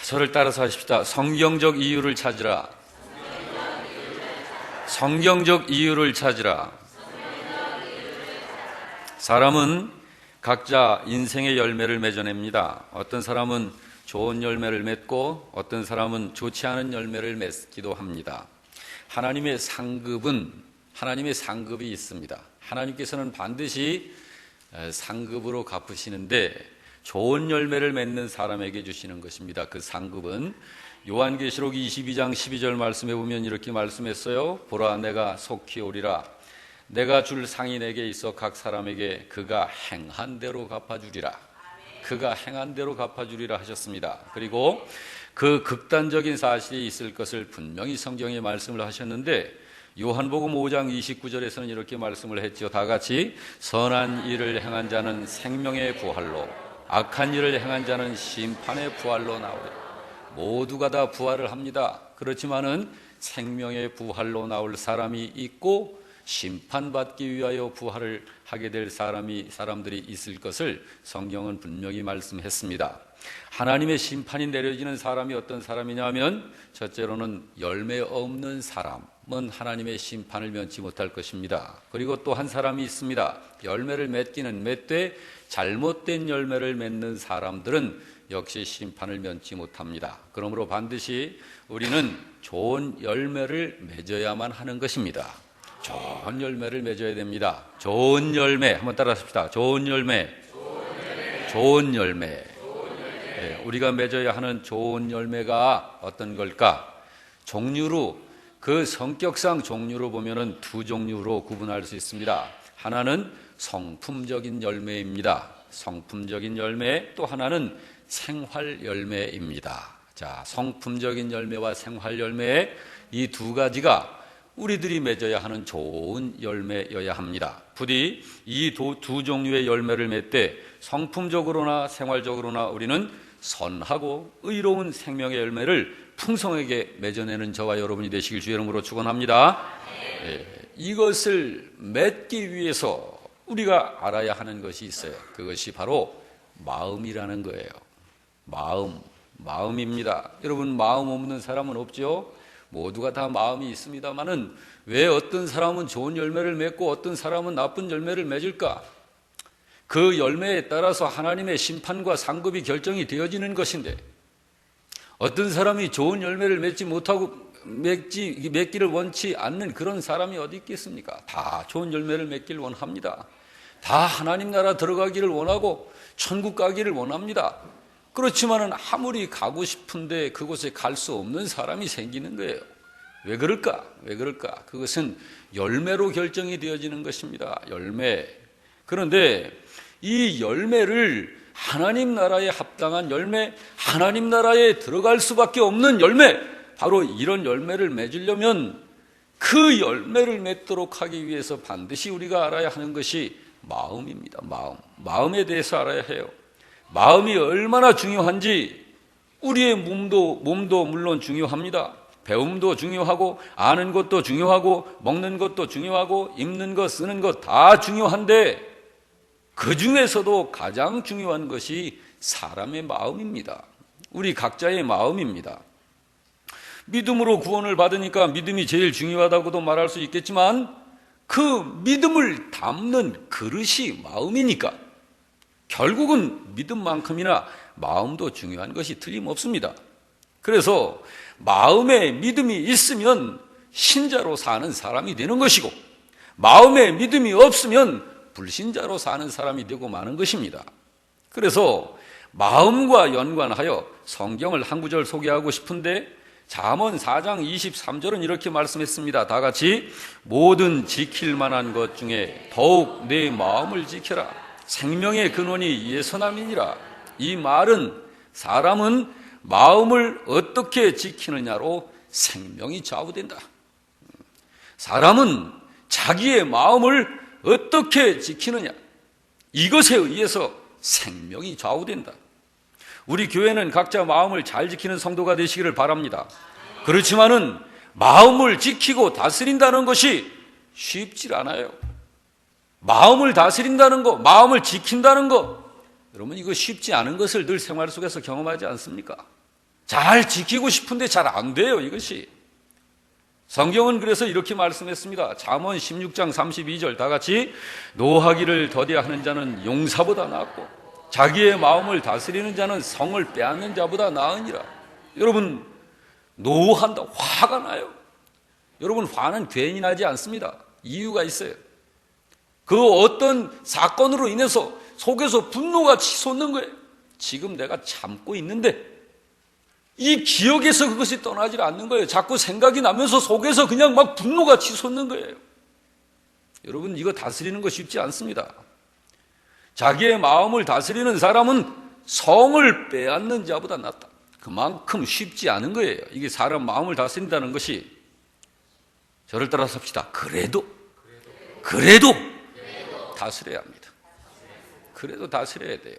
저를 따라서 하십시다. 성경적 이유를 찾으라. 성경적 이유를 찾으라. 사람은 각자 인생의 열매를 맺어냅니다. 어떤 사람은 좋은 열매를 맺고 어떤 사람은 좋지 않은 열매를 맺기도 합니다. 하나님의 상급이 있습니다. 하나님께서는 반드시 상급으로 갚으시는데 좋은 열매를 맺는 사람에게 주시는 것입니다. 그 상급은 요한계시록 22장 12절 말씀에 보면 이렇게 말씀했어요. 보라, 내가 속히 오리라. 내가 줄 상이 내게 있어 각 사람에게 그가 행한 대로 갚아주리라. 그가 행한 대로 갚아주리라 하셨습니다. 그리고 그 극단적인 사실이 있을 것을 분명히 성경에 말씀을 하셨는데 요한복음 5장 29절에서는 이렇게 말씀을 했죠. 다 같이 선한 일을 행한 자는 생명의 부활로, 악한 일을 행한 자는 심판의 부활로 나오리라. 모두가 다 부활을 합니다. 그렇지만은 생명의 부활로 나올 사람이 있고 심판받기 위하여 부활을 하게 될 사람들이 있을 것을 성경은 분명히 말씀했습니다. 하나님의 심판이 내려지는 사람이 어떤 사람이냐면 첫째로는 열매 없는 사람은 하나님의 심판을 면치 못할 것입니다. 그리고 또 한 사람이 있습니다. 열매를 맺기는 맺되 잘못된 열매를 맺는 사람들은 역시 심판을 면치 못합니다. 그러므로 반드시 우리는 좋은 열매를 맺어야만 하는 것입니다. 좋은 열매를 맺어야 됩니다. 좋은 열매, 한번 따라 하십시다. 좋은 열매. 좋은 열매. 네, 우리가 맺어야 하는 좋은 열매가 어떤 걸까? 종류로, 그 성격상 종류로 보면은 두 종류로 구분할 수 있습니다. 하나는 성품적인 열매입니다. 성품적인 열매, 또 하나는 생활 열매입니다. 자, 성품적인 열매와 생활 열매, 이 두 가지가 우리들이 맺어야 하는 좋은 열매여야 합니다. 부디 이 두 종류의 열매를 맺되 성품적으로나 생활적으로나 우리는 선하고 의로운 생명의 열매를 풍성하게 맺어내는 저와 여러분이 되시길 주의 이름으로 축원합니다. 이것을 맺기 위해서 우리가 알아야 하는 것이 있어요. 그것이 바로 마음이라는 거예요. 마음입니다. 여러분, 마음 없는 사람은 없죠? 모두가 다 마음이 있습니다만은 왜 어떤 사람은 좋은 열매를 맺고 어떤 사람은 나쁜 열매를 맺을까? 그 열매에 따라서 하나님의 심판과 상급이 결정이 되어지는 것인데 어떤 사람이 좋은 열매를 맺지 못하고 맺기를 원치 않는 그런 사람이 어디 있겠습니까? 다 좋은 열매를 맺기를 원합니다. 다 하나님 나라 들어가기를 원하고 천국 가기를 원합니다. 그렇지만은 아무리 가고 싶은데 그곳에 갈 수 없는 사람이 생기는 거예요. 왜 그럴까? 그것은 열매로 결정이 되어지는 것입니다. 열매. 그런데 이 열매를 하나님 나라에 합당한 열매, 하나님 나라에 들어갈 수밖에 없는 열매, 바로 이런 열매를 맺으려면 그 열매를 맺도록 하기 위해서 반드시 우리가 알아야 하는 것이 마음입니다. 마음에 대해서 알아야 해요. 마음이 얼마나 중요한지 우리의 몸도 물론 중요합니다. 배움도 중요하고 아는 것도 중요하고 먹는 것도 중요하고 입는 것 쓰는 것 다 중요한데 그 중에서도 가장 중요한 것이 사람의 마음입니다. 우리 각자의 마음입니다. 믿음으로 구원을 받으니까 믿음이 제일 중요하다고도 말할 수 있겠지만 그 믿음을 담는 그릇이 마음이니까 결국은 믿음만큼이나 마음도 중요한 것이 틀림없습니다. 그래서 마음에 믿음이 있으면 신자로 사는 사람이 되는 것이고 마음에 믿음이 없으면 불신자로 사는 사람이 되고 마는 것입니다. 그래서 마음과 연관하여 성경을 한 구절 소개하고 싶은데 잠언 4장 23절은 이렇게 말씀했습니다. 다 같이 모든 지킬 만한 것 중에 더욱 내 마음을 지켜라. 생명의 근원이 예선함이니라. 이 말은 사람은 마음을 어떻게 지키느냐로 생명이 좌우된다. 사람은 자기의 마음을 어떻게 지키느냐, 이것에 의해서 생명이 좌우된다. 우리 교회는 각자 마음을 잘 지키는 성도가 되시기를 바랍니다. 그렇지만은 마음을 지키고 다스린다는 것이 쉽지 않아요. 마음을 다스린다는 것, 마음을 지킨다는 것, 여러분 이거 쉽지 않은 것을 늘 생활 속에서 경험하지 않습니까? 잘 지키고 싶은데 잘 안 돼요, 이것이. 성경은 그래서 이렇게 말씀했습니다. 잠언 16장 32절 다 같이, 노하기를 더디하는 자는 용사보다 낫고 자기의 마음을 다스리는 자는 성을 빼앗는 자보다 나으니라. 여러분, 노한다, 화가 나요. 여러분, 화는 괜히 나지 않습니다. 이유가 있어요. 그 어떤 사건으로 인해서 속에서 분노가 치솟는 거예요. 지금 내가 참고 있는데 이 기억에서 그것이 떠나질 않는 거예요. 자꾸 생각이 나면서 속에서 그냥 막 분노가 치솟는 거예요. 여러분, 이거 다스리는 거 쉽지 않습니다. 자기의 마음을 다스리는 사람은 성을 빼앗는 자보다 낫다. 그만큼 쉽지 않은 거예요. 이게 사람 마음을 다스린다는 것이. 저를 따라 삽시다. 그래도 다스려야 합니다. 그래도 다스려야 돼요.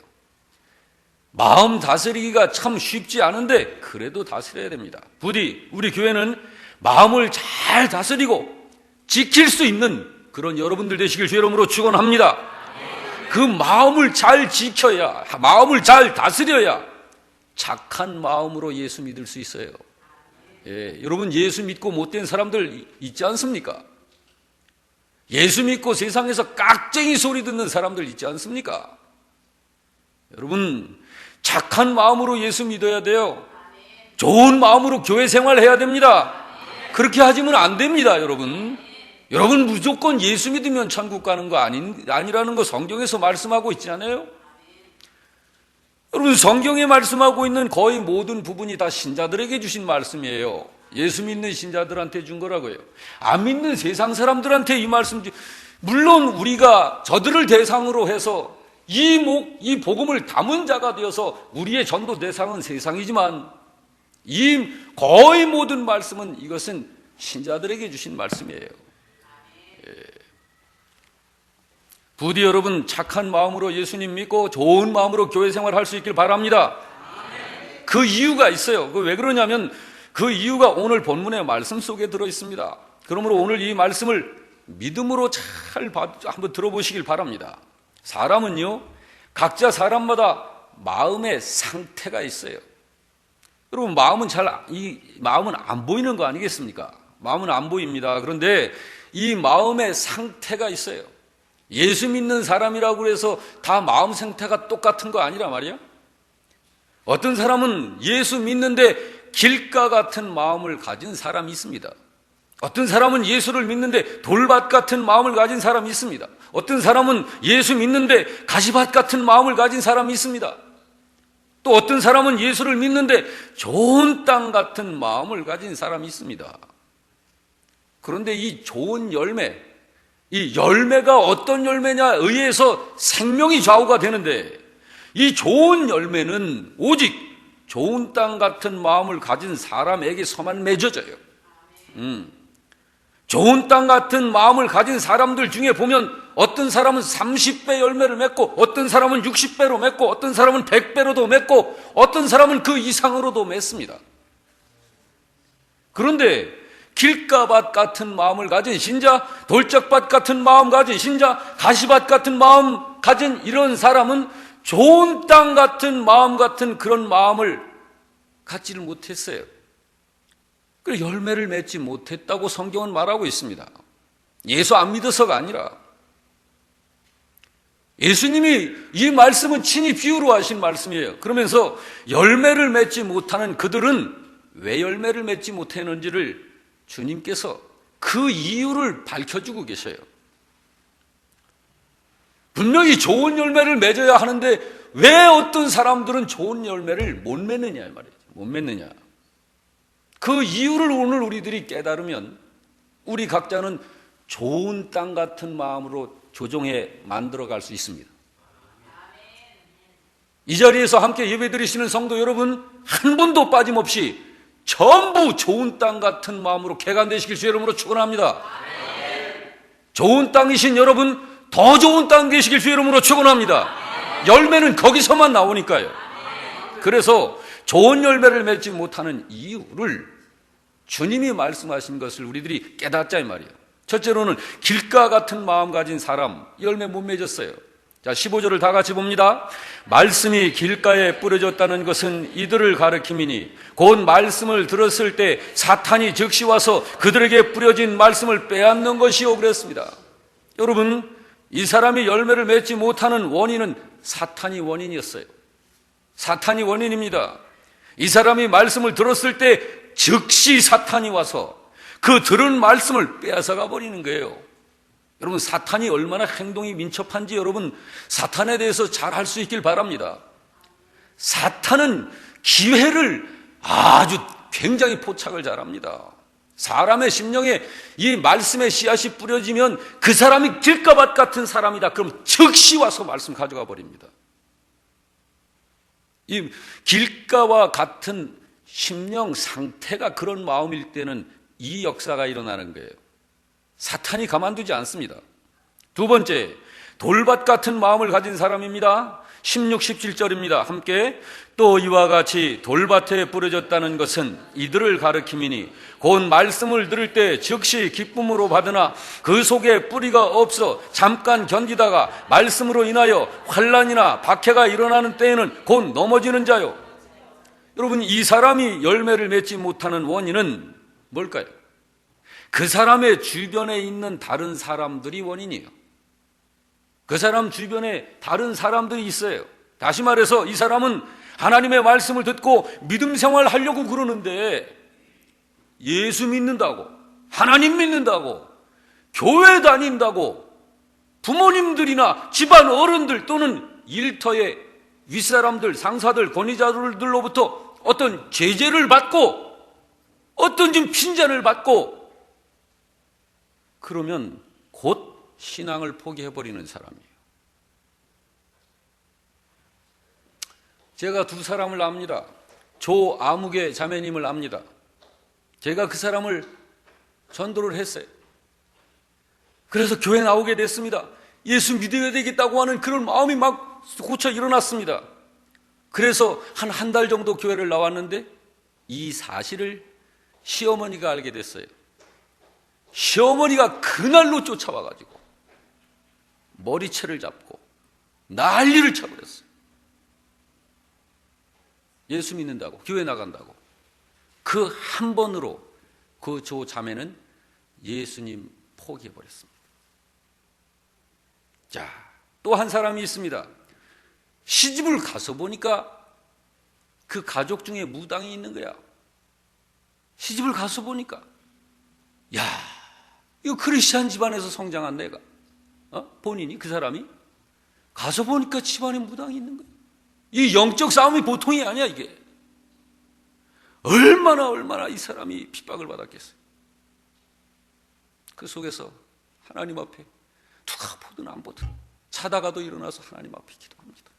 마음 다스리기가 참 쉽지 않은데 그래도 다스려야 됩니다. 부디 우리 교회는 마음을 잘 다스리고 지킬 수 있는 그런 여러분들 되시길 주의 이름으로 축원합니다. 그 마음을 잘 지켜야, 마음을 잘 다스려야 착한 마음으로 예수 믿을 수 있어요. 예, 여러분, 예수 믿고 못된 사람들 있지 않습니까? 예수 믿고 세상에서 깍쟁이 소리 듣는 사람들 있지 않습니까? 여러분, 착한 마음으로 예수 믿어야 돼요. 좋은 마음으로 교회 생활해야 됩니다. 그렇게 하시면 안 됩니다, 여러분. 여러분, 무조건 예수 믿으면 천국 가는 거 아니라는 거 성경에서 말씀하고 있지 않아요? 여러분, 성경에 말씀하고 있는 거의 모든 부분이 다 신자들에게 주신 말씀이에요. 예수 믿는 신자들한테 준 거라고요. 안 믿는 세상 사람들한테 이 말씀, 물론 우리가 저들을 대상으로 해서 이 복음을 담은 자가 되어서 우리의 전도 대상은 세상이지만 이 거의 모든 말씀은 이것은 신자들에게 주신 말씀이에요. 예. 부디 여러분 착한 마음으로 예수님 믿고 좋은 마음으로 교회 생활할 수 있길 바랍니다. 그 이유가 있어요. 왜 그러냐면 그 이유가 오늘 본문의 말씀 속에 들어 있습니다. 그러므로 오늘 이 말씀을 믿음으로 잘 한번 들어보시길 바랍니다. 사람은요, 각자 사람마다 마음의 상태가 있어요. 여러분, 마음은 안 보이는 거 아니겠습니까? 마음은 안 보입니다. 그런데 이 마음의 상태가 있어요. 예수 믿는 사람이라고 해서 다 마음 상태가 똑같은 거 아니라 말이야. 어떤 사람은 예수 믿는데 길가 같은 마음을 가진 사람이 있습니다. 어떤 사람은 예수를 믿는데 돌밭 같은 마음을 가진 사람이 있습니다. 어떤 사람은 예수 믿는데 가시밭 같은 마음을 가진 사람이 있습니다. 또 어떤 사람은 예수를 믿는데 좋은 땅 같은 마음을 가진 사람이 있습니다. 그런데 이 좋은 열매, 이 열매가 어떤 열매냐에 의해서 생명이 좌우가 되는데 이 좋은 열매는 오직 좋은 땅 같은 마음을 가진 사람에게서만 맺어져요. 좋은 땅 같은 마음을 가진 사람들 중에 보면 어떤 사람은 30배 열매를 맺고 어떤 사람은 60배로 맺고 어떤 사람은 100배로도 맺고 어떤 사람은 그 이상으로도 맺습니다. 그런데 길가밭 같은 마음을 가진 신자, 돌짝밭 같은 마음 가진 신자, 가시밭 같은 마음 가진 이런 사람은 좋은 땅 같은 마음 같은 그런 마음을 갖지를 못했어요. 그래서 열매를 맺지 못했다고 성경은 말하고 있습니다. 예수 안 믿어서가 아니라 예수님이 이 말씀은 친히 비유로 하신 말씀이에요. 그러면서 열매를 맺지 못하는 그들은 왜 열매를 맺지 못했는지를 주님께서 그 이유를 밝혀주고 계셔요. 분명히 좋은 열매를 맺어야 하는데 왜 어떤 사람들은 좋은 열매를 못 맺느냐 말이죠. 못 맺느냐. 그 이유를 오늘 우리들이 깨달으면 우리 각자는 좋은 땅 같은 마음으로 조정해 만들어갈 수 있습니다. 이 자리에서 함께 예배드리시는 성도 여러분, 한 분도 빠짐없이 전부 좋은 땅 같은 마음으로 개간되시길 주의 이름으로 축원합니다. 좋은 땅이신 여러분, 더 좋은 땅 되시길 주의 이름으로 축원합니다. 열매는 거기서만 나오니까요. 그래서 좋은 열매를 맺지 못하는 이유를 주님이 말씀하신 것을 우리들이 깨닫자 이 말이에요. 첫째로는 길가 같은 마음 가진 사람, 열매 못 맺었어요. 자, 15절을 다 같이 봅니다. 말씀이 길가에 뿌려졌다는 것은 이들을 가르킴이니 곧 말씀을 들었을 때 사탄이 즉시 와서 그들에게 뿌려진 말씀을 빼앗는 것이요 그랬습니다. 여러분, 이 사람이 열매를 맺지 못하는 원인은 사탄이 원인이었어요. 사탄이 원인입니다. 이 사람이 말씀을 들었을 때 즉시 사탄이 와서 그 들은 말씀을 빼앗아가 버리는 거예요. 여러분, 사탄이 얼마나 행동이 민첩한지 여러분 사탄에 대해서 잘 알 수 있길 바랍니다. 사탄은 기회를 아주 굉장히 포착을 잘합니다. 사람의 심령에 이 말씀의 씨앗이 뿌려지면 그 사람이 길가밭 같은 사람이다. 그럼 즉시 와서 말씀 가져가 버립니다. 이 길가와 같은 심령 상태가 그런 마음일 때는 이 역사가 일어나는 거예요. 사탄이 가만두지 않습니다. 두 번째, 돌밭 같은 마음을 가진 사람입니다. 16, 17절입니다. 함께 또 이와 같이 돌밭에 뿌려졌다는 것은 이들을 가르킴이니 곧 말씀을 들을 때 즉시 기쁨으로 받으나 그 속에 뿌리가 없어 잠깐 견디다가 말씀으로 인하여 환난이나 박해가 일어나는 때에는 곧 넘어지는 자요. 여러분, 이 사람이 열매를 맺지 못하는 원인은 뭘까요? 그 사람의 주변에 있는 다른 사람들이 원인이에요. 그 사람 주변에 다른 사람들이 있어요. 다시 말해서 이 사람은 하나님의 말씀을 듣고 믿음 생활하려고 그러는데 예수 믿는다고, 하나님 믿는다고, 교회 다닌다고 부모님들이나 집안 어른들 또는 일터의 윗사람들, 상사들, 권위자들로부터 어떤 제재를 받고 어떤 좀 핀잔을 받고 그러면 곧 신앙을 포기해버리는 사람이에요. 제가 두 사람을 압니다. 조아무개 자매님을 압니다. 제가 그 사람을 전도를 했어요. 그래서 교회 나오게 됐습니다. 예수 믿어야 되겠다고 하는 그런 마음이 막 고쳐 일어났습니다. 그래서 한 달 정도 교회를 나왔는데 이 사실을 시어머니가 알게 됐어요. 시어머니가 그날로 쫓아와가지고 머리채를 잡고 난리를 쳐버렸어요. 예수 믿는다고, 교회 나간다고. 그 한 번으로 그 조 자매는 예수님 포기해버렸습니다. 자, 또 한 사람이 있습니다. 시집을 가서 보니까 그 가족 중에 무당이 있는 거야. 시집을 가서 보니까 야, 이거 크리스찬 집안에서 성장한 내가 본인이, 그 사람이 가서 보니까 집안에 무당이 있는 거야. 이 영적 싸움이 보통이 아니야. 이게 얼마나 이 사람이 핍박을 받았겠어요. 그 속에서 하나님 앞에 누가 보든 안 보든 자다가도 일어나서 하나님 앞에 기도합니다.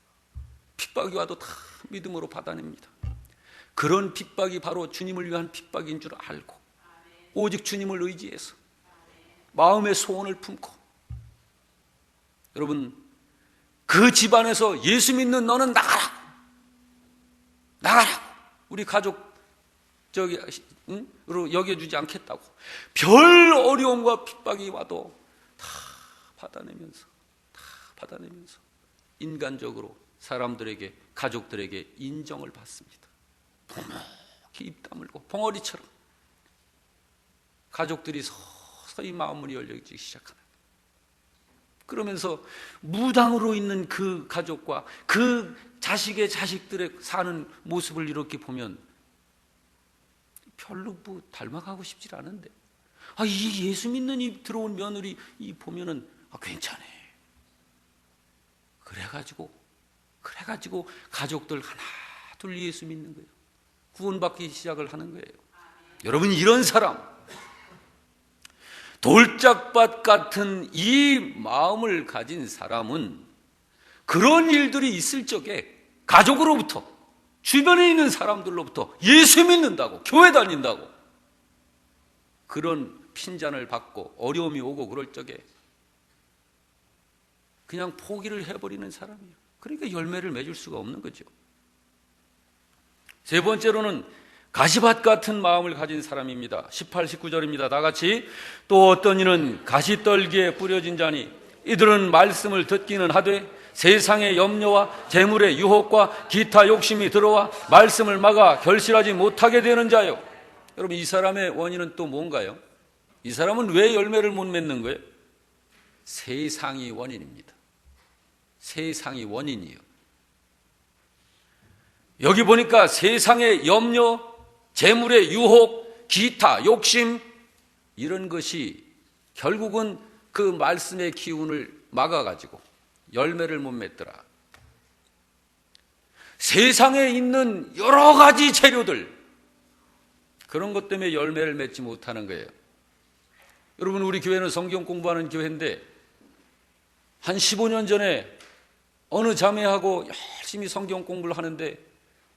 핍박이 와도 다 믿음으로 받아냅니다. 그런 핍박이 바로 주님을 위한 핍박인 줄 알고 오직 주님을 의지해서 마음의 소원을 품고, 여러분, 그 집안에서 예수 믿는 너는 나가라, 우리 가족 으로 여겨주지 않겠다고 별 어려움과 핍박이 와도 다 받아내면서 인간적으로 사람들에게, 가족들에게 인정을 받습니다. 묵묵히 입 다물고 봉어리처럼 가족들이 서서히 마음문이 열려지기 시작하는, 그러면서 무당으로 있는 그 가족과 그 자식의 자식들의 사는 모습을 이렇게 보면 별로 뭐 닮아가고 싶지 않은데, 이 예수 믿는 이 들어온 며느리 이 보면은 괜찮아. 그래가지고 가족들 하나 둘 예수 믿는 거예요. 구원받기 시작을 하는 거예요. 여러분, 이런 사람, 돌짝밭 같은 이 마음을 가진 사람은 그런 일들이 있을 적에 가족으로부터, 주변에 있는 사람들로부터 예수 믿는다고, 교회 다닌다고 그런 핀잔을 받고 어려움이 오고 그럴 적에 그냥 포기를 해버리는 사람이에요. 그러니까 열매를 맺을 수가 없는 거죠. 세 번째로는 가시밭 같은 마음을 가진 사람입니다. 18, 19절입니다. 다 같이 또 어떤 이는 가시떨기에 뿌려진 자니 이들은 말씀을 듣기는 하되 세상의 염려와 재물의 유혹과 기타 욕심이 들어와 말씀을 막아 결실하지 못하게 되는 자요. 여러분, 이 사람의 원인은 또 뭔가요? 이 사람은 왜 열매를 못 맺는 거예요? 세상이 원인입니다. 세상이 원인이요. 여기 보니까 세상의 염려, 재물의 유혹, 기타 욕심, 이런 것이 결국은 그 말씀의 기운을 막아가지고 열매를 못 맺더라. 세상에 있는 여러 가지 재료들, 그런 것 때문에 열매를 맺지 못하는 거예요. 여러분, 우리 교회는 성경 공부하는 교회인데 한 15년 전에 어느 자매하고 열심히 성경 공부를 하는데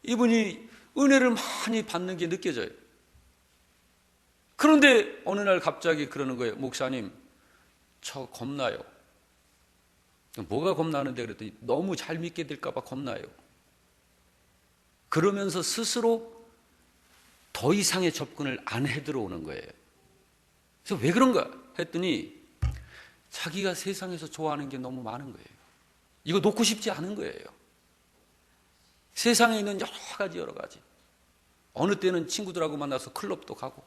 이분이 은혜를 많이 받는 게 느껴져요. 그런데 어느 날 갑자기 그러는 거예요. 목사님, 저 겁나요. 뭐가 겁나는데 그랬더니 너무 잘 믿게 될까 봐 겁나요. 그러면서 스스로 더 이상의 접근을 안 해 들어오는 거예요. 그래서 왜 그런가 했더니 자기가 세상에서 좋아하는 게 너무 많은 거예요. 이거 놓고 싶지 않은 거예요. 세상에 있는 여러 가지. 어느 때는 친구들하고 만나서 클럽도 가고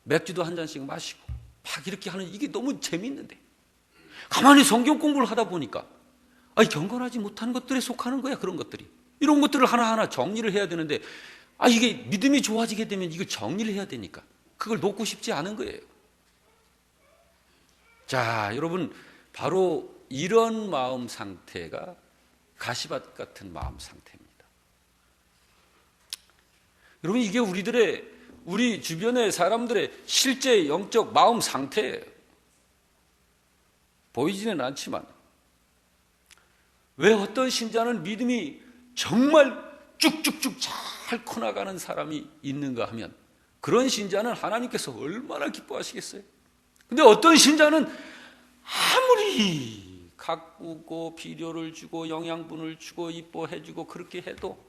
맥주도 한 잔씩 마시고 막 이렇게 하는, 이게 너무 재미있는데 가만히 성경 공부를 하다 보니까 경건하지 못한 것들에 속하는 거야. 그런 것들이, 이런 것들을 하나하나 정리를 해야 되는데 이게 믿음이 좋아지게 되면 이걸 정리를 해야 되니까 그걸 놓고 싶지 않은 거예요. 자, 여러분, 바로 이런 마음 상태가 가시밭 같은 마음 상태입니다. 여러분, 이게 우리 주변의 사람들의 실제 영적 마음 상태예요. 보이지는 않지만 왜 어떤 신자는 믿음이 정말 쭉쭉쭉 잘 커나가는 사람이 있는가 하면 그런 신자는 하나님께서 얼마나 기뻐하시겠어요? 근데 어떤 신자는 아무리 가꾸고 비료를 주고 영양분을 주고 이뻐해주고 그렇게 해도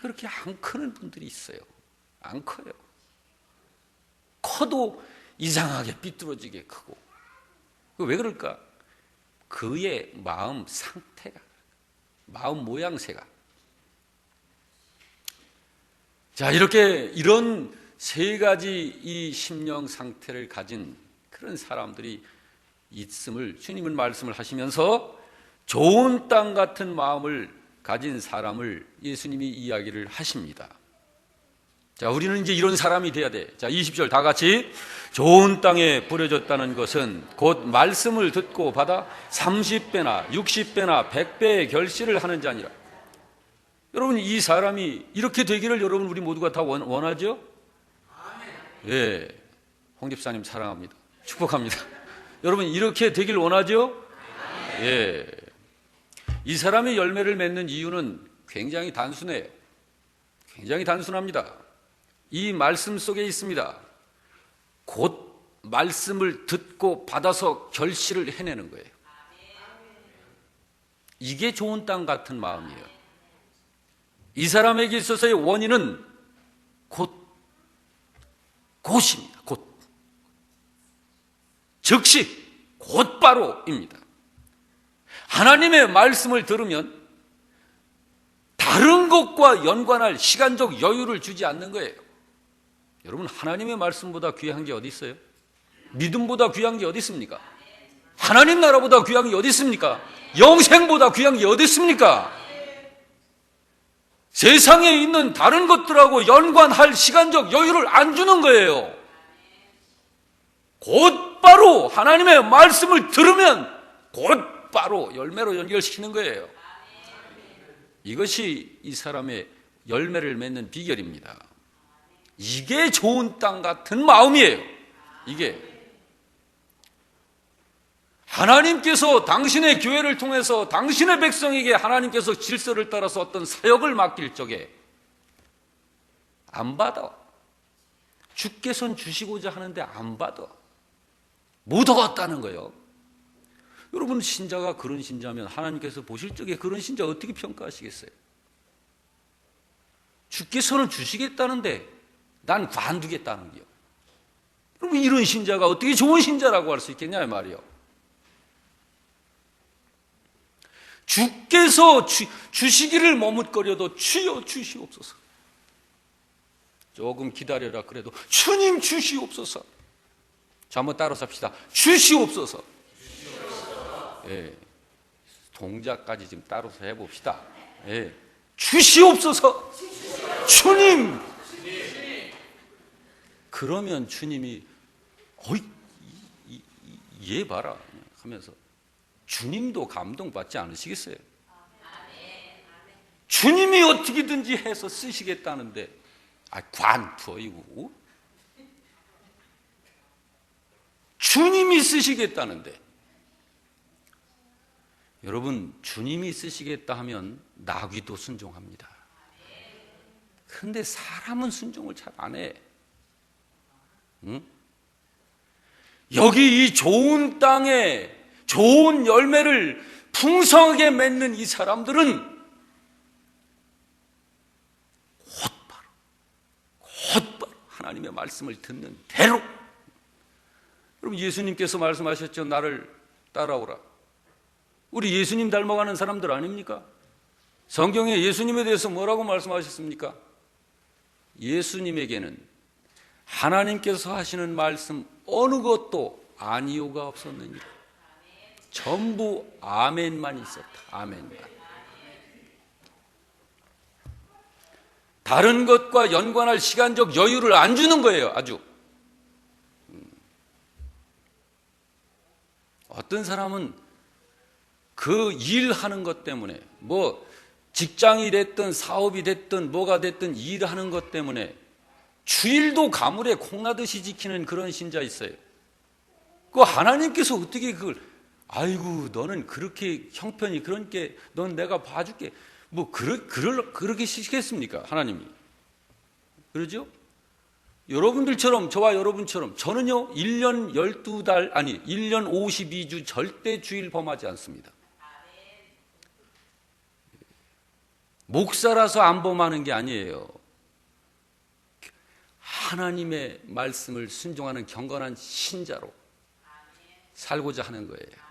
그렇게 안 크는 분들이 있어요. 안 커요. 커도 이상하게 삐뚤어지게 크고. 왜 그럴까? 그의 마음 상태가, 마음 모양새가. 자, 이런 세 가지 이 심령 상태를 가진 그런 사람들이 있음을 주님은 말씀을 하시면서 좋은 땅 같은 마음을 가진 사람을 예수님이 이야기를 하십니다. 자, 우리는 이제 이런 사람이 돼야 돼. 자, 20절 다 같이. 좋은 땅에 뿌려졌다는 것은 곧 말씀을 듣고 받아 30배나 60배나 100배의 결실을 하는 자니라. 여러분, 이 사람이 이렇게 되기를 여러분 우리 모두가 다 원하죠? 예, 홍 집사님 사랑합니다. 축복합니다. 여러분, 이렇게 되길 원하죠? 예. 이 사람이 열매를 맺는 이유는 굉장히 단순해요. 굉장히 단순합니다. 이 말씀 속에 있습니다. 곧 말씀을 듣고 받아서 결실을 해내는 거예요. 이게 좋은 땅 같은 마음이에요. 이 사람에게 있어서의 원인은 곧입니다. 곧. 즉시 곧바로입니다. 하나님의 말씀을 들으면 다른 것과 연관할 시간적 여유를 주지 않는 거예요. 여러분, 하나님의 말씀보다 귀한 게 어디 있어요? 믿음보다 귀한 게 어디 있습니까? 하나님 나라보다 귀한 게 어디 있습니까? 영생보다 귀한 게 어디 있습니까? 세상에 있는 다른 것들하고 연관할 시간적 여유를 안 주는 거예요. 곧바로 하나님의 말씀을 들으면 곧바로 열매로 연결시키는 거예요. 이것이 이 사람의 열매를 맺는 비결입니다. 이게 좋은 땅 같은 마음이에요. 이게 하나님께서 당신의 교회를 통해서 당신의 백성에게 하나님께서 질서를 따라서 어떤 사역을 맡길 적에 안 받아. 주께서는 주시고자 하는데 안 받아. 못 얻었다는 거예요. 여러분, 신자가 그런 신자면 하나님께서 보실 적에 그런 신자 어떻게 평가하시겠어요? 주께서는 주시겠다는데 난 관두겠다는 거요. 여러분, 이런 신자가 어떻게 좋은 신자라고 할 수 있겠냐 이 말이요. 주께서 주시기를 머뭇거려도 주여 주시옵소서. 조금 기다려라 그래도 주님 주시옵소서. 자, 한번 따라서 합시다. 주시옵소서. 예, 동작까지 지금 따라서 해봅시다. 예, 주시옵소서. 주님. 그러면 주님이 어이 얘 봐라 하면서 주님도 감동받지 않으시겠어요? 주님이 어떻게든지 해서 쓰시겠다는데 관투이고 주님이 쓰시겠다는데, 여러분 주님이 쓰시겠다 하면 나귀도 순종합니다. 그런데 사람은 순종을 잘 안 해. 응? 여기 이 좋은 땅에 좋은 열매를 풍성하게 맺는 이 사람들은 곧바로 하나님의 말씀을 듣는 대로. 여러분 예수님께서 말씀하셨죠. 나를 따라오라. 우리 예수님 닮아가는 사람들 아닙니까? 성경에 예수님에 대해서 뭐라고 말씀하셨습니까? 예수님에게는 하나님께서 하시는 말씀 어느 것도 아니오가 없었느니라. 전부 아멘만 있었다. 아멘만. 다른 것과 연관할 시간적 여유를 안 주는 거예요. 아주. 어떤 사람은 그 일하는 것 때문에, 뭐 직장이 됐든 사업이 됐든 뭐가 됐든 일하는 것 때문에 주일도 가물에 콩나듯이 지키는 그런 신자 있어요. 그 하나님께서 어떻게 그걸, 아이고 너는 그렇게 형편이 그러니까 넌 내가 봐줄게, 뭐 그렇게 시키겠습니까 하나님이? 그러죠? 여러분들처럼, 저와 여러분처럼 저는요 1년 12달 아니 1년 52주 절대 주일 범하지 않습니다. 목사라서 안 범하는 게 아니에요. 하나님의 말씀을 순종하는 경건한 신자로 살고자 하는 거예요.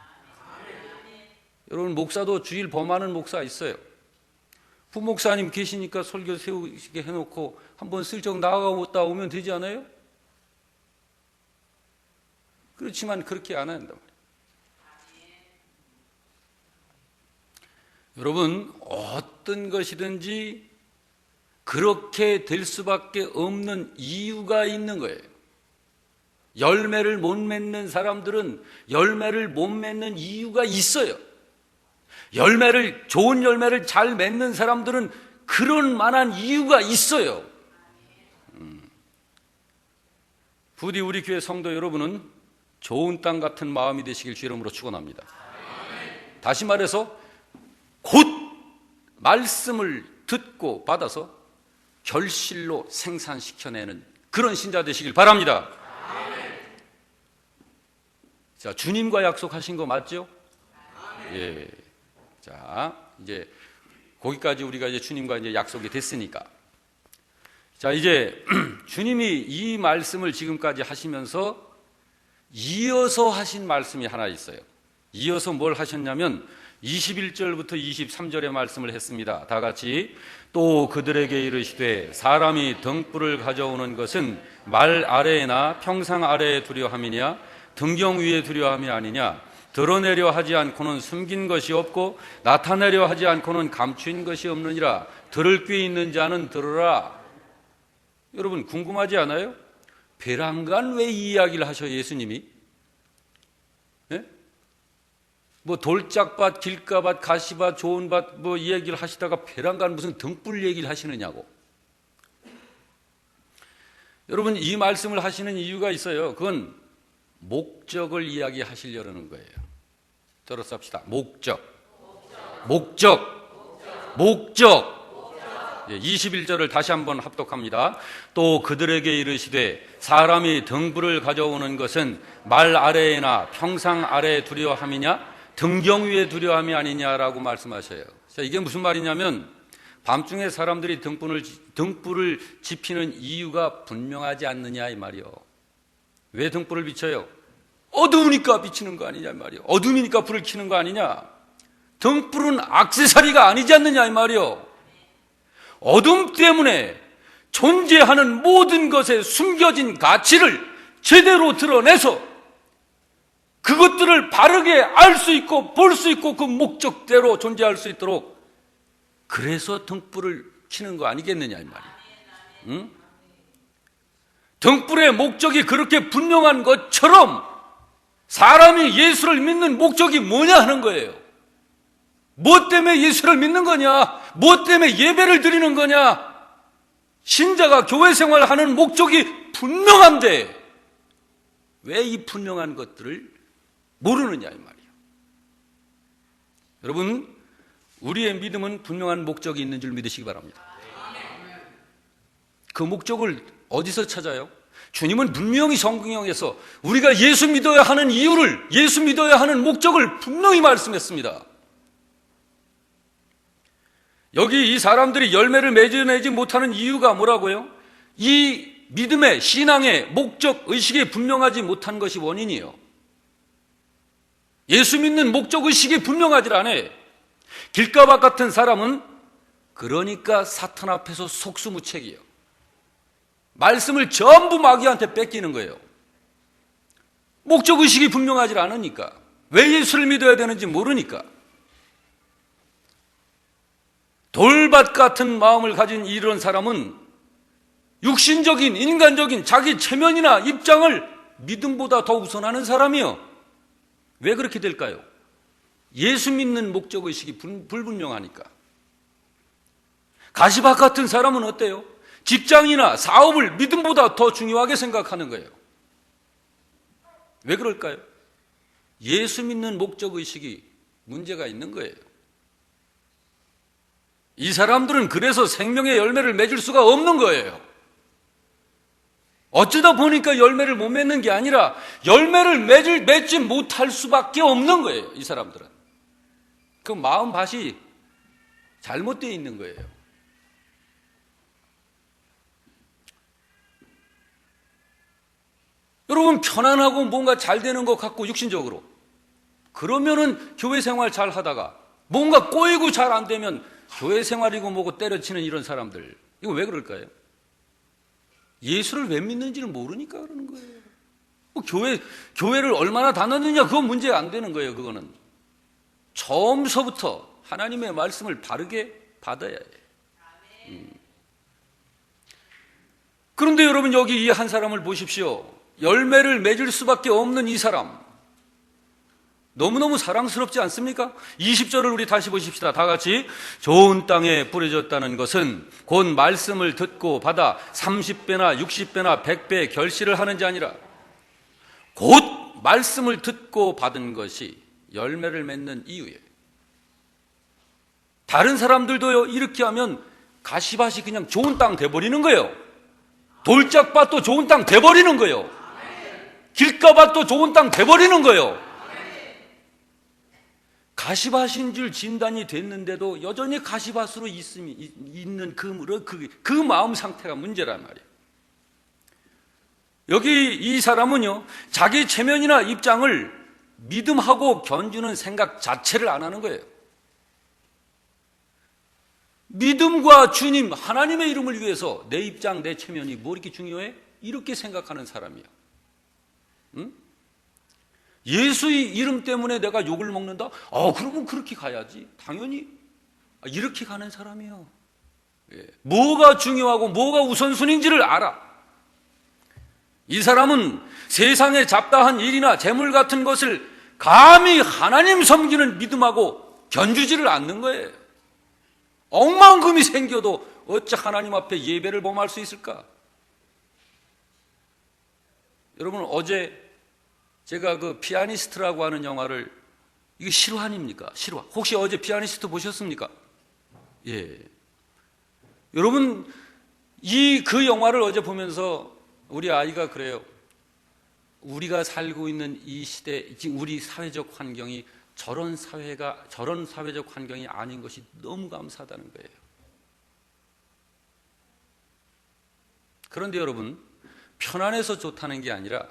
여러분 목사도 주일 범하는 목사 있어요. 부목사님 계시니까 설교 세우시게 해놓고 한번 슬쩍 나가다 오면 되지 않아요? 그렇지만 그렇게 안 한단 말이에요. 여러분 어떤 것이든지 그렇게 될 수밖에 없는 이유가 있는 거예요. 열매를 못 맺는 사람들은 열매를 못 맺는 이유가 있어요. 좋은 열매를 잘 맺는 사람들은 그런 만한 이유가 있어요. 부디 우리 교회 성도 여러분은 좋은 땅 같은 마음이 되시길 주 이름으로 축원합니다. 다시 말해서 곧 말씀을 듣고 받아서 결실로 생산시켜내는 그런 신자 되시길 바랍니다. 자, 주님과 약속하신 거 맞죠? 예. 자, 이제 거기까지 우리가 이제 주님과 이제 약속이 됐으니까, 자, 이제 주님이 이 말씀을 지금까지 하시면서 이어서 하신 말씀이 하나 있어요. 이어서 뭘 하셨냐면 21절부터 23절의 말씀을 했습니다. 다 같이. 또 그들에게 이르시되 사람이 등불을 가져오는 것은 말 아래에나 평상 아래에 두려 함이냐 등경 위에 두려 함이 아니냐. 드러내려 하지 않고는 숨긴 것이 없고 나타내려 하지 않고는 감추인 것이 없느니라. 들을 귀 있는 자는 들으라. 여러분 궁금하지 않아요? 베란간 왜 이 이야기를 하셔 예수님이? 예? 뭐 돌짝밭, 길가밭, 가시밭, 좋은 밭 뭐 이 얘기를 하시다가 베란간 무슨 등불 얘기를 하시느냐고. 여러분 이 말씀을 하시는 이유가 있어요. 그건 목적을 이야기하시려는 거예요. 들어서 합시다. 목적. 21절을 다시 한번 합독합니다. 또 그들에게 이르시되 사람이 등불을 가져오는 것은 말 아래에나 평상 아래에 두려 함이냐 등경 위에 두려 함이 아니냐라고 말씀하셔요. 자, 이게 무슨 말이냐면 밤중에 사람들이 등불을 지피는 이유가 분명하지 않느냐 이 말이요. 왜 등불을 비춰요? 어두우니까 비치는 거 아니냐 이 말이요. 어둠이니까 불을 켜는 거 아니냐. 등불은 액세서리가 아니지 않느냐 이 말이요. 어둠 때문에 존재하는 모든 것에 숨겨진 가치를 제대로 드러내서 그것들을 바르게 알 수 있고 볼 수 있고 그 목적대로 존재할 수 있도록 그래서 등불을 켜는 거 아니겠느냐 이 말이에요. 응? 등불의 목적이 그렇게 분명한 것처럼 사람이 예수를 믿는 목적이 뭐냐 하는 거예요. 뭐 때문에 예수를 믿는 거냐? 뭐 때문에 예배를 드리는 거냐? 신자가 교회 생활하는 목적이 분명한데 왜 이 분명한 것들을 모르느냐 이 말이에요. 여러분, 우리의 믿음은 분명한 목적이 있는 줄 믿으시기 바랍니다. 그 목적을 어디서 찾아요? 주님은 분명히 성경에서 우리가 예수 믿어야 하는 이유를, 예수 믿어야 하는 목적을 분명히 말씀했습니다. 여기 이 사람들이 열매를 맺어내지 못하는 이유가 뭐라고요? 이 믿음의, 신앙의 목적, 의식이 분명하지 못한 것이 원인이에요. 예수 믿는 목적 의식이 분명하지 않아. 길가박 같은 사람은 그러니까 사탄 앞에서 속수무책이에요. 말씀을 전부 마귀한테 뺏기는 거예요. 목적 의식이 분명하지 않으니까. 왜 예수를 믿어야 되는지 모르니까. 돌밭 같은 마음을 가진 이런 사람은 육신적인, 인간적인 자기 체면이나 입장을 믿음보다 더 우선하는 사람이요. 왜 그렇게 될까요? 예수 믿는 목적의식이 불분명하니까. 가시밭 같은 사람은 어때요? 직장이나 사업을 믿음보다 더 중요하게 생각하는 거예요. 왜 그럴까요? 예수 믿는 목적의식이 문제가 있는 거예요. 이 사람들은 그래서 생명의 열매를 맺을 수가 없는 거예요. 어쩌다 보니까 열매를 못 맺는 게 아니라 열매를 맺지 못할 수밖에 없는 거예요. 이 사람들은. 그 마음밭이 잘못되어 있는 거예요. 여러분, 편안하고 뭔가 잘 되는 것 같고 육신적으로 그러면은 교회 생활 잘 하다가 뭔가 꼬이고 잘 안 되면 교회 생활이고 뭐고 때려치는 이런 사람들, 이거 왜 그럴까요? 예수를 왜 믿는지를 모르니까 그러는 거예요. 교회를 얼마나 다녔느냐 그건 문제가 안 되는 거예요. 그거는 처음서부터 하나님의 말씀을 바르게 받아야 해요. 그런데 여러분, 여기 이 한 사람을 보십시오. 열매를 맺을 수밖에 없는 이 사람, 너무너무 사랑스럽지 않습니까? 20절을 우리 다시 보십시다. 다 같이. 좋은 땅에 뿌려졌다는 것은 곧 말씀을 듣고 받아 30배나 60배나 100배 결실을 하는 자 아니라 곧 말씀을 듣고 받은 것이 열매를 맺는 이유예요. 다른 사람들도요, 이렇게 하면 가시밭이 그냥 좋은 땅 돼버리는 거예요. 돌짝밭도 좋은 땅 돼버리는 거예요. 길가밭도 좋은 땅 돼버리는 거예요. 가시밭인 줄 진단이 됐는데도 여전히 가시밭으로 있는 그 마음 상태가 문제란 말이에요. 여기 이 사람은요, 자기 체면이나 입장을 믿음하고 견주는 생각 자체를 안 하는 거예요. 믿음과 주님, 하나님의 이름을 위해서 내 입장, 내 체면이 뭐 이렇게 중요해? 이렇게 생각하는 사람이야. 응? 예수의 이름 때문에 내가 욕을 먹는다? 그러면 그렇게 가야지. 당연히 이렇게 가는 사람이에요. 뭐가 중요하고 뭐가 우선순위인지를 알아. 이 사람은 세상에 잡다한 일이나 재물 같은 것을 감히 하나님 섬기는 믿음하고 견주지를 않는 거예요. 억만금이 생겨도 어찌 하나님 앞에 예배를 범할 수 있을까? 여러분, 어제 제가 그 피아니스트라고 하는 영화를, 이게 실화 아닙니까? 실화. 혹시 어제 피아니스트 보셨습니까? 예. 여러분, 그 영화를 어제 보면서 우리 아이가 그래요. 우리가 살고 있는 이 시대, 지금 우리 사회적 환경이 저런 사회적 환경이 아닌 것이 너무 감사하다는 거예요. 그런데 여러분, 편안해서 좋다는 게 아니라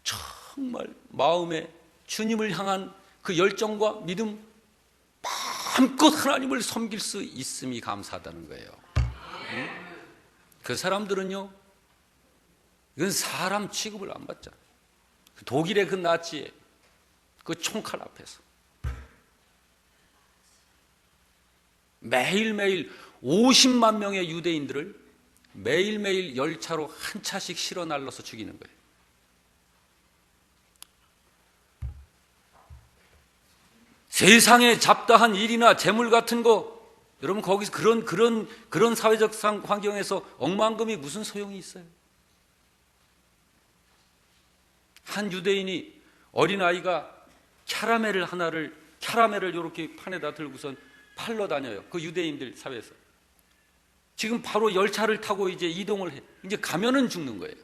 정말 마음에 주님을 향한 그 열정과 믿음, 마음껏 하나님을 섬길 수 있음이 감사하다는 거예요. 그 사람들은요, 이건 사람 취급을 안 받잖아요. 독일의 그 나치의 그 총칼 앞에서 매일매일 50만 명의 유대인들을 매일매일 열차로 한 차씩 실어 날라서 죽이는 거예요. 세상에 잡다한 일이나 재물 같은 거, 여러분 거기서 그런 사회적 환경에서 억만금이 무슨 소용이 있어요? 한 유대인이 어린아이가 캐러멜을 이렇게 판에다 들고선 팔러 다녀요. 그 유대인들 사회에서. 지금 바로 열차를 타고 이제 이동을 해. 이제 가면은 죽는 거예요.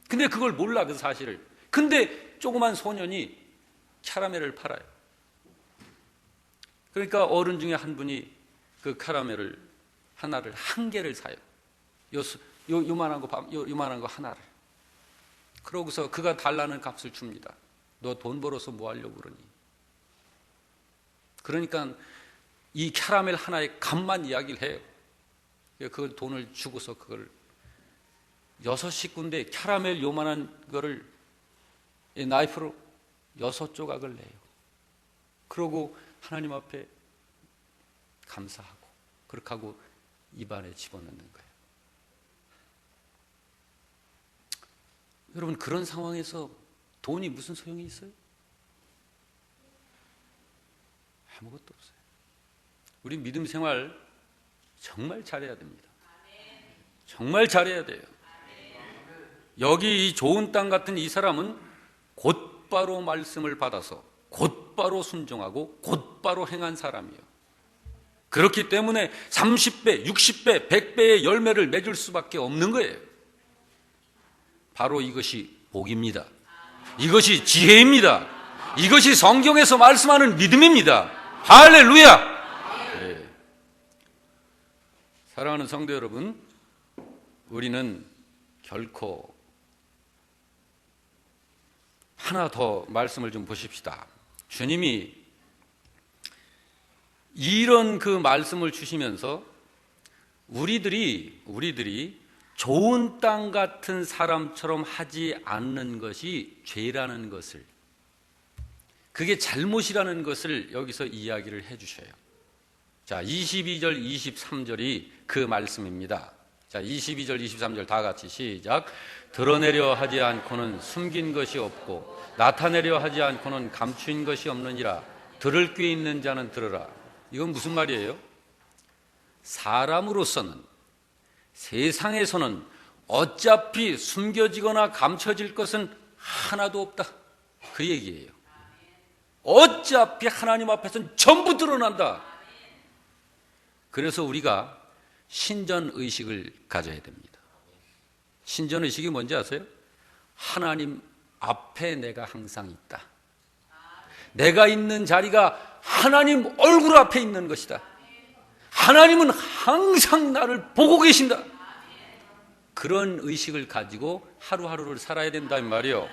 근데 그걸 몰라, 그 사실을. 근데 조그만 소년이 캐러멜을 팔아요. 그러니까 어른 중에 한 분이 그 캐러멜을 하나를 한 개를 사요. 요만한 거 하나를. 그러고서 그가 달라는 값을 줍니다. 너 돈 벌어서 뭐 하려고 그러니? 그러니까 이 캐러멜 하나의 값만 이야기를 해요. 그 돈을 주고서 그걸 6식구인데 캐러멜 요만한 거를 나이프로 6조각을 내요. 그러고 하나님 앞에 감사하고 그렇게 하고 입안에 집어넣는 거예요. 여러분, 그런 상황에서 돈이 무슨 소용이 있어요? 아무것도 없어요. 우리 믿음 생활 정말 잘해야 됩니다. 정말 잘해야 돼요. 여기 이 좋은 땅 같은 이 사람은 곧바로 말씀을 받아서 곧바로 순종하고 곧바로 행한 사람이에요. 그렇기 때문에 30배, 60배, 100배의 열매를 맺을 수밖에 없는 거예요. 바로 이것이 복입니다. 이것이 지혜입니다. 이것이 성경에서 말씀하는 믿음입니다. 할렐루야! 네. 사랑하는 성도 여러분, 우리는 결코 하나 더 말씀을 좀 보십시다. 주님이 이런 그 말씀을 주시면서 우리들이 좋은 땅 같은 사람처럼 하지 않는 것이 죄라는 것을, 그게 잘못이라는 것을 여기서 이야기를 해 주셔요. 자, 22절, 23절이 그 말씀입니다. 자, 22절, 23절 다 같이 시작. 드러내려 하지 않고는 숨긴 것이 없고 나타내려 하지 않고는 감추인 것이 없느니라. 들을 귀 있는 자는 들으라. 이건 무슨 말이에요? 사람으로서는, 세상에서는 어차피 숨겨지거나 감춰질 것은 하나도 없다, 그 얘기예요. 어차피 하나님 앞에서는 전부 드러난다. 그래서 우리가 신전의식을 가져야 됩니다. 신전의식이 뭔지 아세요? 하나님 앞에 내가 항상 있다. 내가 있는 자리가 하나님 얼굴 앞에 있는 것이다. 하나님은 항상 나를 보고 계신다. 그런 의식을 가지고 하루하루를 살아야 된다는 말이에요.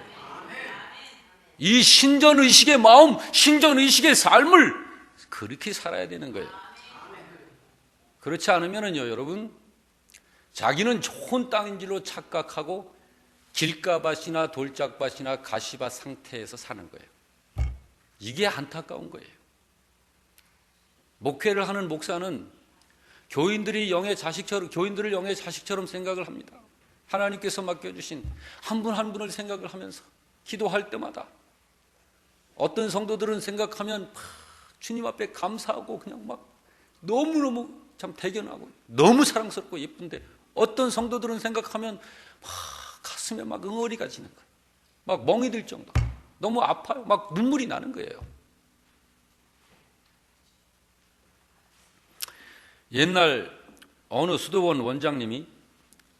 이 신전의식의 마음, 신전의식의 삶을 그렇게 살아야 되는 거예요. 그렇지 않으면요, 여러분, 자기는 좋은 땅인 줄로 착각하고 길가밭이나 돌짝밭이나 가시밭 상태에서 사는 거예요. 이게 안타까운 거예요. 목회를 하는 목사는 교인들을 영의 자식처럼 생각을 합니다. 하나님께서 맡겨주신 한 분 한 분을 생각을 하면서 기도할 때마다 어떤 성도들은 생각하면 주님 앞에 감사하고 그냥 막 너무너무 참 대견하고 너무 사랑스럽고 예쁜데, 어떤 성도들은 생각하면 막 가슴에 막 응어리가 지는 거예요. 막 멍이 들 정도. 너무 아파요. 막 눈물이 나는 거예요. 옛날 어느 수도원 원장님이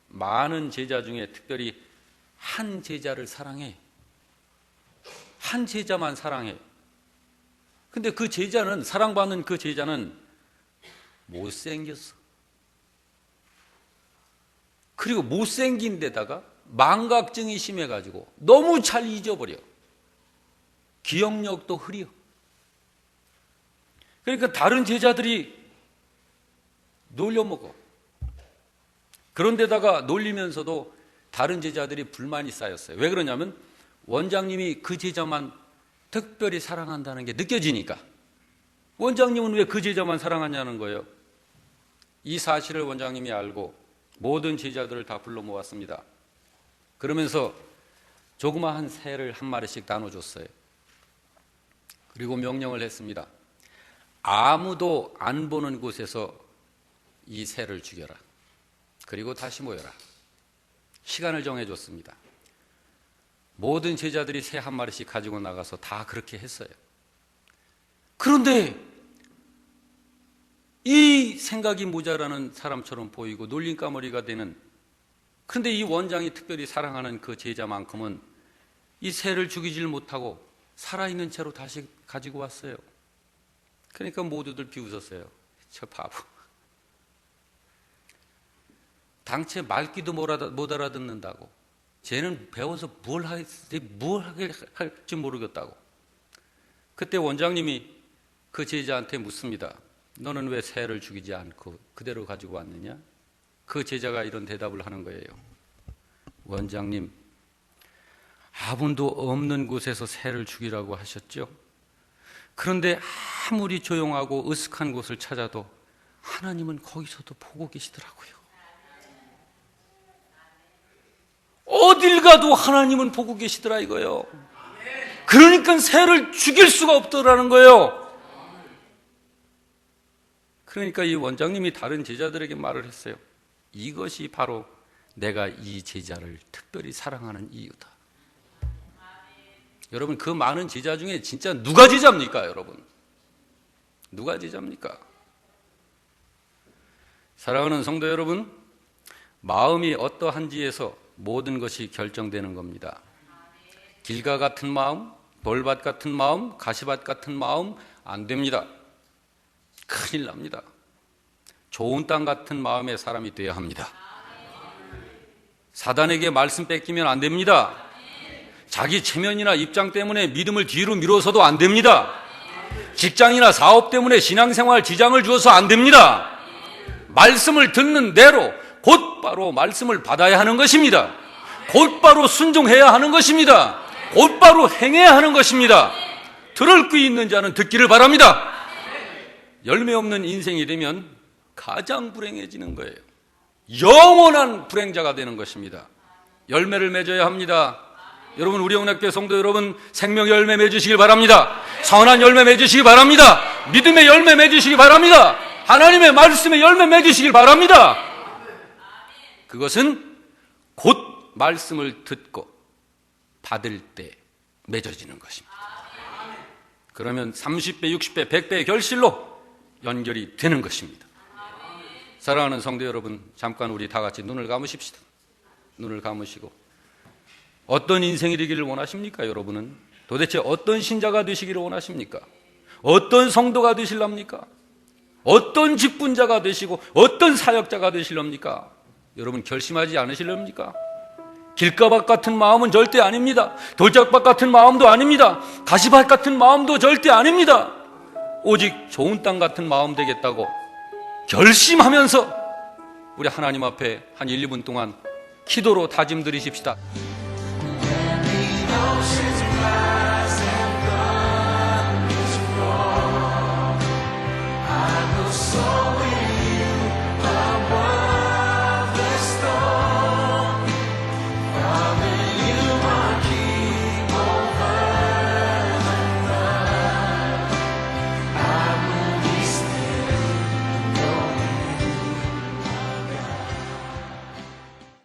많은 제자 중에 특별히 한 제자를 사랑해. 한 제자만 사랑해. 근데 그 제자는, 사랑받는 그 제자는 못생겼어. 그리고 못생긴 데다가 망각증이 심해가지고 너무 잘 잊어버려. 기억력도 흐려. 그러니까 다른 제자들이 놀려먹어. 그런데다가 놀리면서도 다른 제자들이 불만이 쌓였어요. 왜 그러냐면 원장님이 그 제자만 특별히 사랑한다는 게 느껴지니까. 원장님은 왜 그 제자만 사랑하냐는 거예요. 이 사실을 원장님이 알고 모든 제자들을 다 불러 모았습니다. 그러면서 조그마한 새를 한 마리씩 나눠줬어요. 그리고 명령을 했습니다. 아무도 안 보는 곳에서 이 새를 죽여라. 그리고 다시 모여라. 시간을 정해줬습니다. 모든 제자들이 새 한 마리씩 가지고 나가서 다 그렇게 했어요. 그런데 이 생각이 모자라는 사람처럼 보이고 놀림거리가 되는, 그런데 이 원장이 특별히 사랑하는 그 제자만큼은 이 새를 죽이질 못하고 살아있는 채로 다시 가지고 왔어요. 그러니까 모두들 비웃었어요. 저 바보. 당최 말귀도 못 알아듣는다고. 쟤는 배워서 뭘 할지 모르겠다고. 그때 원장님이 그 제자한테 묻습니다. 너는 왜 새를 죽이지 않고 그대로 가지고 왔느냐? 그 제자가 이런 대답을 하는 거예요. 원장님, 아무도 없는 곳에서 새를 죽이라고 하셨죠? 그런데 아무리 조용하고 으슥한 곳을 찾아도 하나님은 거기서도 보고 계시더라고요. 어딜 가도 하나님은 보고 계시더라 이거예요. 그러니까 새를 죽일 수가 없더라는 거예요. 그러니까 이 원장님이 다른 제자들에게 말을 했어요. 이것이 바로 내가 이 제자를 특별히 사랑하는 이유다. 여러분, 그 많은 제자 중에 진짜 누가 제자입니까, 여러분? 누가 제자입니까? 사랑하는 성도 여러분, 마음이 어떠한지에서 모든 것이 결정되는 겁니다. 길가 같은 마음, 돌밭 같은 마음, 가시밭 같은 마음 안 됩니다. 큰일 납니다. 좋은 땅 같은 마음의 사람이 되어야 합니다. 사단에게 말씀 뺏기면 안 됩니다. 자기 체면이나 입장 때문에 믿음을 뒤로 미뤄서도 안 됩니다. 직장이나 사업 때문에 신앙생활 지장을 주어서 안 됩니다. 말씀을 듣는 대로 곧바로 말씀을 받아야 하는 것입니다. 곧바로 순종해야 하는 것입니다. 곧바로 행해야 하는 것입니다. 들을 귀 있는 자는 듣기를 바랍니다. 열매 없는 인생이 되면 가장 불행해지는 거예요. 영원한 불행자가 되는 것입니다. 열매를 맺어야 합니다. 여러분, 우리 영락교회 성도 여러분, 생명의 열매 맺으시길 바랍니다. 선한 열매 맺으시기 바랍니다. 믿음의 열매 맺으시기 바랍니다. 하나님의 말씀의 열매 맺으시길 바랍니다. 그것은 곧 말씀을 듣고 받을 때 맺어지는 것입니다. 그러면 30배, 60배, 100배의 결실로 연결이 되는 것입니다. 사랑하는 성도 여러분, 잠깐 우리 다 같이 눈을 감으십시다. 눈을 감으시고, 어떤 인생이 되기를 원하십니까? 여러분은 도대체 어떤 신자가 되시기를 원하십니까? 어떤 성도가 되실랍니까? 어떤 직분자가 되시고 어떤 사역자가 되실랍니까? 여러분, 결심하지 않으실랍니까? 길가밭 같은 마음은 절대 아닙니다. 돌짝밭 같은 마음도 아닙니다. 가시밭 같은 마음도 절대 아닙니다. 오직 좋은 땅 같은 마음 되겠다고 결심하면서 우리 하나님 앞에 한 1, 2분 동안 기도로 다짐 드리십시다.